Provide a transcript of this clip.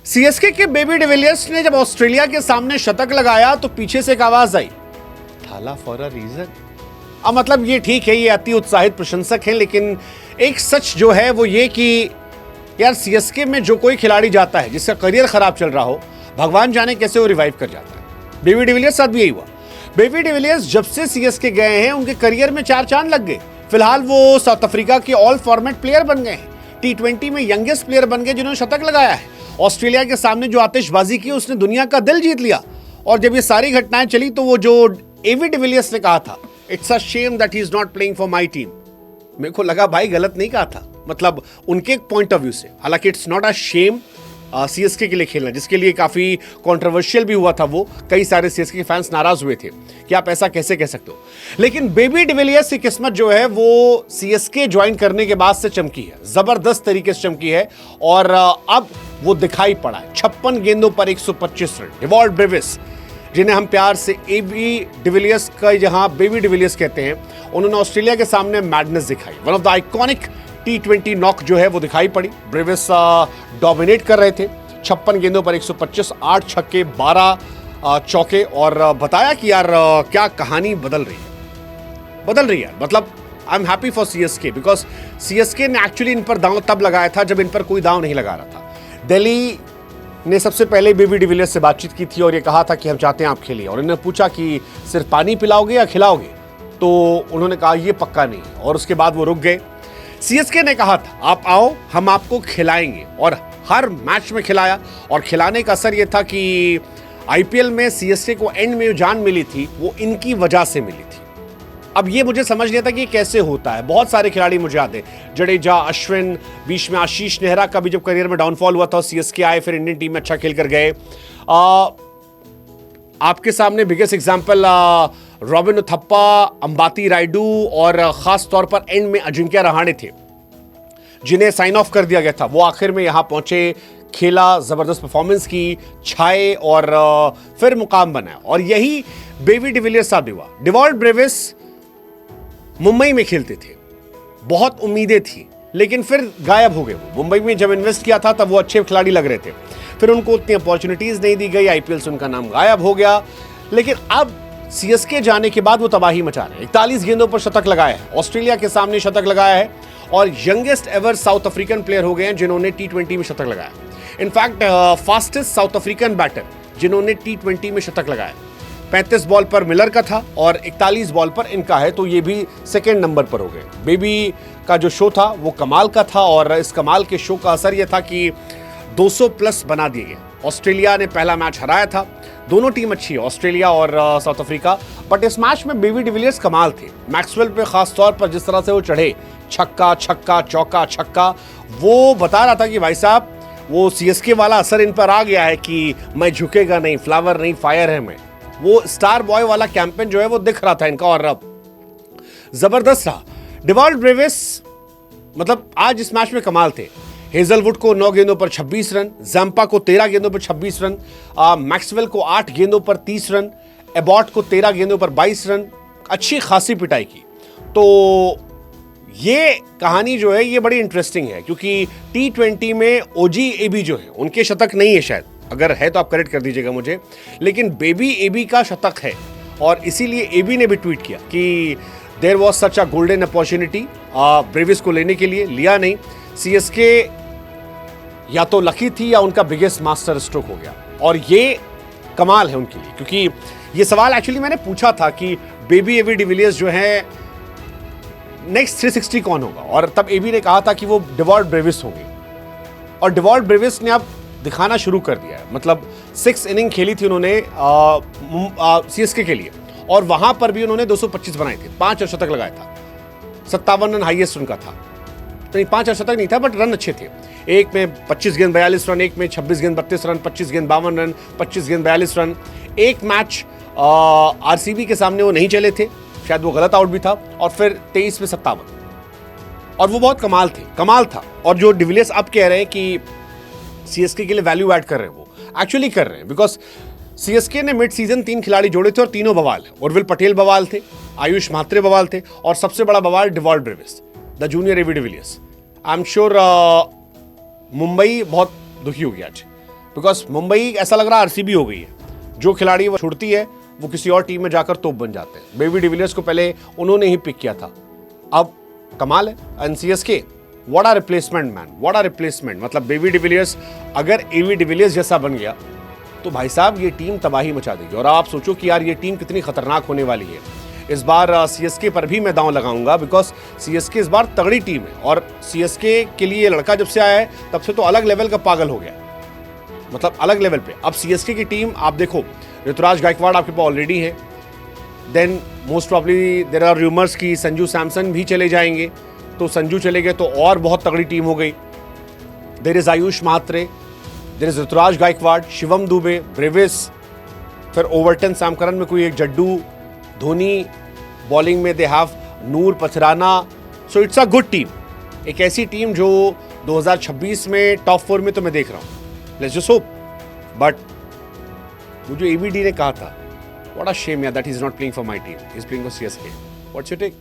CSK के baby de Villiers ने जब ऑस्ट्रेलिया के सामने शतक लगाया तो पीछे से एक आवाज आई, थाला फॉर अ रीजन। अब मतलब ये ठीक है, ये अति उत्साहित प्रशंसक हैं, लेकिन एक सच जो है वो ये कि यार सीएसके में जो कोई खिलाड़ी जाता है जिसका करियर खराब चल रहा हो, भगवान जाने कैसे वो रिवाइव कर जाता है। बेबी डिविलियर्स साथ भी यही हुआ। बेबी डिविलियर्स जब से सीएसके गए हैं उनके करियर में चार चांद लग गए। फिलहाल वो साउथ अफ्रीका के ऑल फॉर्मेट प्लेयर बन गए हैं, T20 में यंगेस्ट प्लेयर बन गए जिन्होंने शतक लगाया है। ऑस्ट्रेलिया के सामने जो आतिशबाजी की उसने दुनिया का दिल जीत लिया। और जब ये सारी घटनाएं चली तो वो जो एवी डिविलियर्स ने कहा था, it's a shame that he is not playing for my team, मेरे को लगा भाई गलत नहीं कहा था, मतलब उनके पॉइंट ऑफ व्यू से। हालांकि it's not a shame CSK के लिए खेलना, जिसके लिए काफी कंट्रोवर्शियल भी हुआ था। वो कई सारे सीएसके के फैंस नाराज हुए थे कि आप ऐसा कैसे कह सकते हो। लेकिन बेबी डिविलियर्स की किस्मत जो है वो सीएसके ज्वाइन करने के बाद से चमकी है, जबरदस्त तरीके से चमकी है। और अब वो दिखाई पड़ा है 56 गेंदों पर 125 रन। डिवॉल्ट ब्रेविस, जिन्हें हम प्यार से एबी डिविलियर्स का जहां बेबी डिविलियर्स कहते हैं, उन्होंने ऑस्ट्रेलिया के सामने मैडनेस दिखाई। One of the iconic T20 knock जो है वो दिखाई पड़ी। ब्रेविस डोमिनेट कर रहे थे 56 गेंदों पर 125, 8 छक्के 12 चौके। और बताया कि यार क्या कहानी बदल रही है। मतलब I am happy for CSK, because CSK ने एक्चुअली इन पर दांव तब लगाया था जब इन पर कोई दांव नहीं लगा रहा था। दिल्ली ने सबसे पहले बेबी डिविलियर्स से बातचीत की थी और ये कहा था कि हम चाहते हैं आप खेलिए, और इन्होंने पूछा कि सिर्फ पानी पिलाओगे या खिलाओगे, तो उन्होंने कहा ये पक्का नहीं है, और उसके बाद वो रुक गए। सीएसके ने कहा था आप आओ हम आपको खिलाएंगे, और हर मैच में खिलाया। और खिलाने का असर ये था कि आईपीएल में सीएसके को एंड में जो जान मिली थी वो इनकी वजह से मिली थी। अब ये मुझे समझ नहीं आता कि ये कैसे होता है। बहुत सारे खिलाड़ी मुझे याद है, जडेजा, अश्विन, बीच में आशीष नेहरा का भी जब करियर में डाउनफॉल हुआ था, सीएसके आए, फिर इंडियन टीम में अच्छा खेल कर गए। आपके सामने biggest example robin Uthappa, Ambati Rayudu और खास तौर पर एंड में अजिंक्य रहाणे थे, जिन्हें साइन ऑफ कर दिया गया था। वो आखिर में यहां पहुंचे, खेला, जबरदस्त परफॉर्मेंस की, छाए और फिर मुकाम बनाया। और यही बेबी डिविलियर्स साथ हुआ। डिवॉल्ट ब्रेविस मुंबई में खेलते थे, बहुत उम्मीदें थी, लेकिन फिर गायब हो गए। वो मुंबई में जब इन्वेस्ट किया था तब वो अच्छे खिलाड़ी लग रहे थे, फिर उनको उतनी अपॉर्चुनिटीज नहीं दी गई, आईपीएल से उनका नाम गायब हो गया। लेकिन अब सीएसके जाने के बाद वो तबाही मचा रहे हैं। 41 गेंदों पर शतक लगाया है, ऑस्ट्रेलिया के सामने शतक लगाया है, और youngest ever South African player हो गए हैं जिन्होंने T20 में शतक लगाया। In fact fastest South African batter जिन्होंने T20 में शतक लगाया। 35 बॉल पर मिलर का था और 41 बॉल पर इनका है, तो ये भी सेकेंड नंबर पर हो गए। बेबी का जो शो था वो कमाल का था, और इस कमाल के शो का असर यह था कि 200 प्लस बना दिए गए। ऑस्ट्रेलिया ने पहला मैच हराया था, दोनों टीम अच्छी है, ऑस्ट्रेलिया और साउथ अफ्रीका, बट इस मैच में बेबी डिविलियर्स कमाल थे। मैक्सवेल पे खास तौर पर जिस तरह से वो चढ़े, छक्का छक्का चौका छक्का, वो बता रहा था कि भाई साहब वो सीएसके वाला असर इन पर आ गया है कि मैं झुकेगा नहीं, फ्लावर नहीं, फायर है मैं। वो स्टार बॉय वाला कैंपेन जो है वो दिख रहा था इनका, और अब जबरदस्त रहा। डिवॉल्ट ब्रेविस मतलब आज इस मैच में कमाल थे। हेजलवुड को 9 गेंदों पर 26 रन, जैम्पा को 13 गेंदों पर 26 रन, मैक्सवेल को 8 गेंदों पर 30 रन, एबॉट को 13 गेंदों पर 22 रन, अच्छी खासी पिटाई की। तो ये कहानी जो है ये बड़ी इंटरेस्टिंग है, क्योंकि T20 में ओजी एबी जो है उनके शतक नहीं है, शायद अगर है तो आप करेक्ट कर दीजिएगा मुझे, लेकिन बेबी एबी का शतक है। और इसीलिए एबी ने भी ट्वीट किया कि there was such a golden opportunity Brevis को लेने के लिए, लिया नहीं। सीएसके या तो लकी थी या उनका बिगेस्ट मास्टर स्ट्रोक हो गया, और ये कमाल है उनके लिए। क्योंकि ये सवाल एक्चुअली मैंने पूछा था कि बेबी एबी डिविलियर्स जो है नेक्स्ट 360 कौन होगा, और तब एबी ने कहा था कि वो डिवॉल्ट ब्रेविस होंगे, और डिवॉल्ट ब्रेविस ने अब दिखाना शुरू कर दिया है। मतलब 6 इनिंग खेली थी उन्होंने सीएसके के लिए, और वहां पर भी उन्होंने 225 बनाए थे, 5 शतक लगाया था, 57 रन हाईएस्ट उनका था। तो नहीं 5 शतक नहीं था, बट रन अच्छे थे। एक में 25 गेंद 42 रन, एक में 26 गेंद 32 रन, 25 गेंद 52 रन, 25 गेंद 42 रन। एक मैच आरसीबी के सामने वो नहीं चले थे, शायद वो गलत आउट भी था, और फिर 23 में 57, और वो बहुत कमाल था। और जो डिविलियर्स अब कह रहे हैं कि सीएसके के लिए वैल्यू ऐड कर रहे हैं, वो एक्चुअली कर रहे हैं, बिकॉज सीएसके ने मिड सीजन 3 खिलाड़ी जोड़े थे और तीनों बवाल है। उर्विल पटेल बवाल थे, आयुष म्हात्रे बवाल थे, और सबसे बड़ा बवाल Dewald Brevis, the junior AV de Villiers. I am sure Mumbai बहुत दुखी होगी आज। बिकॉज मुंबई ऐसा लग रहा है आरसीबी हो गई है, जो खिलाड़ी वो छुड़ती है वो किसी और टीम में जाकर तोप बन जाते हैं। बेबी डिविलियर्स को पहले उन्होंने ही पिक किया था, अब कमाल है। And CSK, what are replacement man, what are replacement. मतलब बेबी डिविलियर्स अगर एवी डिविलियर्स जैसा बन गया तो भाई साहब ये टीम तबाही मचा देगी। और आप सोचो कि यार ये टीम कितनी खतरनाक होने वाली है। इस बार सीएसके पर भी मैं दांव लगाऊंगा, बिकॉज सीएसके इस बार तगड़ी टीम है। और सीएसके के लिए लड़का जब से आया है तब से तो अलग लेवल का पागल हो गया, मतलब अलग लेवल पे। अब सीएसके की टीम आप देखो, ऋतुराज गायकवाड़ आपके पास ऑलरेडी है, then most probably there are rumours कि संजू सैमसन भी चले जाएंगे, तो संजू चले गए तो और बहुत तगड़ी टीम हो गई। There is Ayush Mhatre, there is Ruturaj Gaikwad, Shivam Dube, Brevis, फिर ओवरटन, सैम करन में कोई एक जड्डू, धोनी बॉलिंग में they have Noor Pathirana. So it's a good team, एक ऐसी टीम जो 2026 में टॉप 4 में तो मैं देख रहा हूँ। Let's just hope. बट वो जो एबीडी ने कहा था, व्हाट अ शेम यार that he is not playing for my team, he is playing for CSK. What's your take?